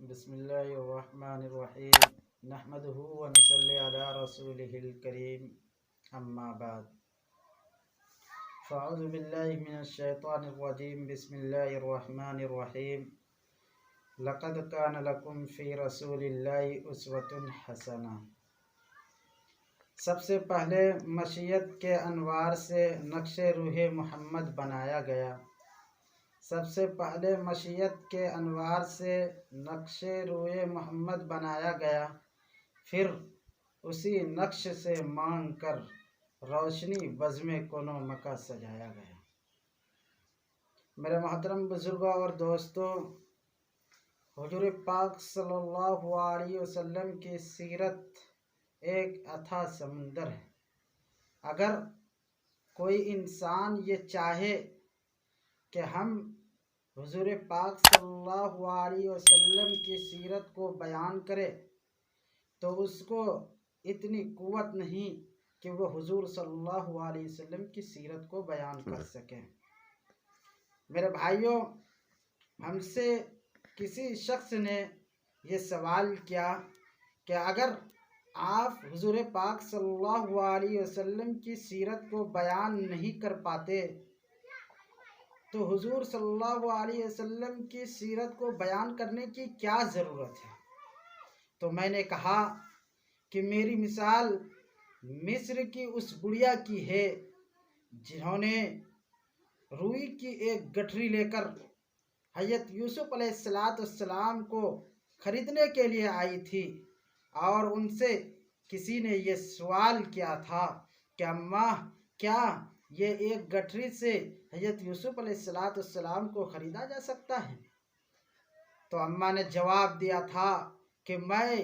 بسم اللہ الرحمن الرحیم نحمدہ ونصلی علی رسولہ الکریم اما بعد فاعوذ باللہ من الشیطان الرجیم بسم اللہ الرحمن الرحیم لقد کان لکم فی رسول اللہ اسوۃ حسنہ۔ سب سے پہلے مشیت کے انوار سے نقش روح محمد بنایا گیا۔ سب سے پہلے مشیت کے انوار سے نقش روح محمد بنایا گیا، پھر اسی نقش سے مانگ کر روشنی بزم کنو مکہ سجایا گیا۔ میرے محترم بزرگوں اور دوستوں، حضور پاک صلی اللہ علیہ وسلم کی سیرت ایک اتھاہ سمندر ہے۔ اگر کوئی انسان یہ چاہے کہ ہم حضور پاک صلی اللہ علیہ وسلم کی سیرت کو بیان کرے تو اس کو اتنی قوت نہیں کہ وہ حضور صلی اللہ علیہ وسلم کی سیرت کو بیان کر سکیں۔ میرے بھائیوں، ہم سے کسی شخص نے یہ سوال کیا کہ اگر آپ حضور پاک صلی اللہ علیہ وسلم کی سیرت کو بیان نہیں کر پاتے تو حضور صلی اللہ علیہ وسلم کی سیرت کو بیان کرنے کی کیا ضرورت ہے؟ تو میں نے کہا کہ میری مثال مصر کی اس بڑھیا کی ہے جنہوں نے روئی کی ایک گٹھری لے کر حضرت یوسف علیہ السلام کو خریدنے کے لیے آئی تھی، اور ان سے کسی نے یہ سوال کیا تھا کہ اماں، کیا یہ ایک گٹھری سے حضرت یوسف علیہ السلام کو خریدا جا سکتا ہے؟ تو اماں نے جواب دیا تھا کہ میں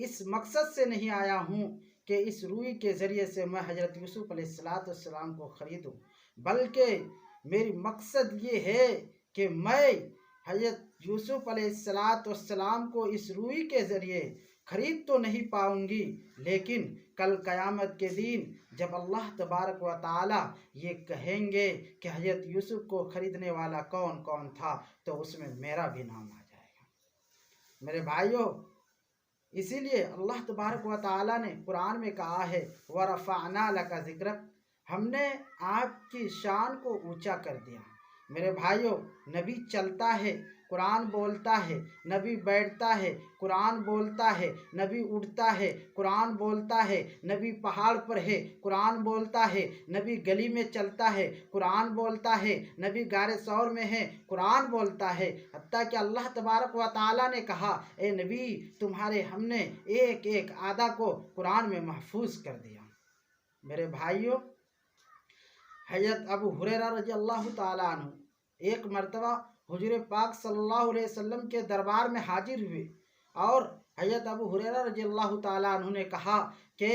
اس مقصد سے نہیں آیا ہوں کہ اس روئی کے ذریعے سے میں حضرت یوسف علیہ السلام کو خریدوں، بلکہ میری مقصد یہ ہے کہ میں حضرت یوسف علیہ السلام کو اس روئی کے ذریعے خرید تو نہیں پاؤں گی، لیکن کل قیامت کے دن جب اللہ تبارک و تعالی یہ کہیں گے کہ حضرت یوسف کو خریدنے والا کون کون تھا تو اس میں میرا بھی نام آ جائے گا۔ میرے بھائیوں، اسی لیے اللہ تبارک و تعالی نے قرآن میں کہا ہے وَرَفَعْنَا لَكَ ذِكْرَكَ، ہم نے آپ کی شان کو اونچا کر دیا۔ میرے بھائیوں، نبی چلتا ہے، قرآن بولتا ہے، نبی بیٹھتا ہے، قرآن بولتا ہے، نبی اٹھتا ہے، قرآن بولتا ہے، نبی پہاڑ پر ہے، قرآن بولتا ہے، نبی گلی میں چلتا ہے، قرآن بولتا ہے، نبی غار ثور میں ہے، قرآن بولتا ہے، حتیٰ کہ اللہ تبارک و تعالیٰ نے کہا اے نبی تمہارے ہم نے ایک ایک آدھا کو قرآن میں محفوظ کر دیا۔ میرے بھائیوں، حضرت ابو ہریرہ رضی اللہ تعالیٰ عنہ ایک مرتبہ حضور پاک صلی اللہ علیہ وسلم کے دربار میں حاضر ہوئے، اور حضرت ابو ہریرہ رضی اللہ تعالیٰ عنہ نے کہا کہ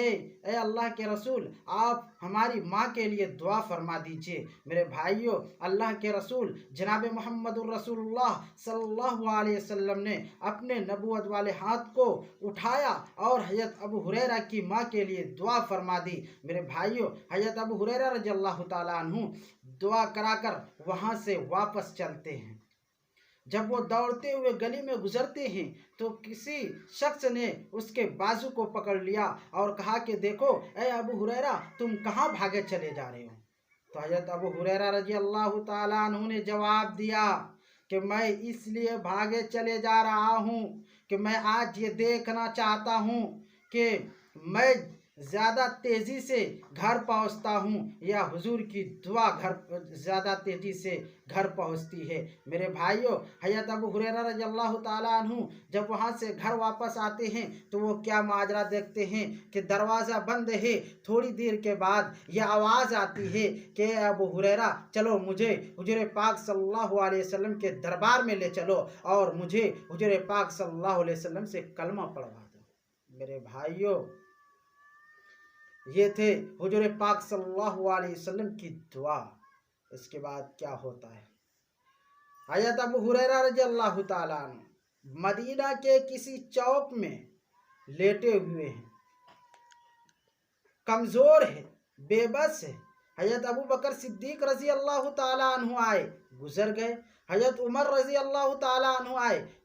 اے اللہ کے رسول، آپ ہماری ماں کے لیے دعا فرما دیجئے۔ میرے بھائیوں، اللہ کے رسول جناب محمد الرسول اللہ صلی اللہ علیہ وسلم نے اپنے نبوت والے ہاتھ کو اٹھایا اور حضرت ابو ہریرہ کی ماں کے لیے دعا فرما دی۔ میرے بھائیوں، حضرت ابو ہریرہ رضی اللہ تعالیٰ عنہ دعا کرا کر وہاں سے واپس چلتے ہیں۔ جب وہ دوڑتے ہوئے گلی میں گزرتے ہیں تو کسی شخص نے اس کے بازو کو پکڑ لیا اور کہا کہ دیکھو اے ابو ہریرہ، تم کہاں بھاگے چلے جا رہے ہو؟ تو حضرت ابو ہریرہ رضی اللہ تعالیٰ عنہ نے جواب دیا کہ میں اس لیے بھاگے چلے جا رہا ہوں کہ میں آج یہ دیکھنا چاہتا ہوں کہ میں زیادہ تیزی سے گھر پہنچتا ہوں یا حضور کی دعا زیادہ تیزی سے گھر پہنچتی ہے۔ میرے بھائیوں، حضرت ابو ہریرہ رضی اللہ تعالیٰ عنہ جب وہاں سے گھر واپس آتے ہیں تو وہ کیا ماجرا دیکھتے ہیں کہ دروازہ بند ہے۔ تھوڑی دیر کے بعد یہ آواز آتی ہے کہ اے ابو ہریرہ، چلو مجھے حضور پاک صلی اللہ علیہ وسلم کے دربار میں لے چلو اور مجھے حضور پاک صلی اللہ علیہ وسلم سے کلمہ پڑھوا دو۔ میرے بھائیوں، یہ تھے حضور پاک صلی اللہ علیہ وسلم کی دعا۔ اس کے بعد کیا ہوتا ہے؟ حضرت ابو ہریرہ رضی اللہ تعالیٰ عنہ مدینہ کے کسی چوک میں لیٹے ہوئے ہیں، کمزور ہے، بے بس ہے۔ حضرت ابو بکر صدیق رضی اللہ تعالیٰ عنہ آئے، گزر گئے۔ حضرت عمر رضی اللہ تعالیٰ عنہ آئے،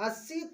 80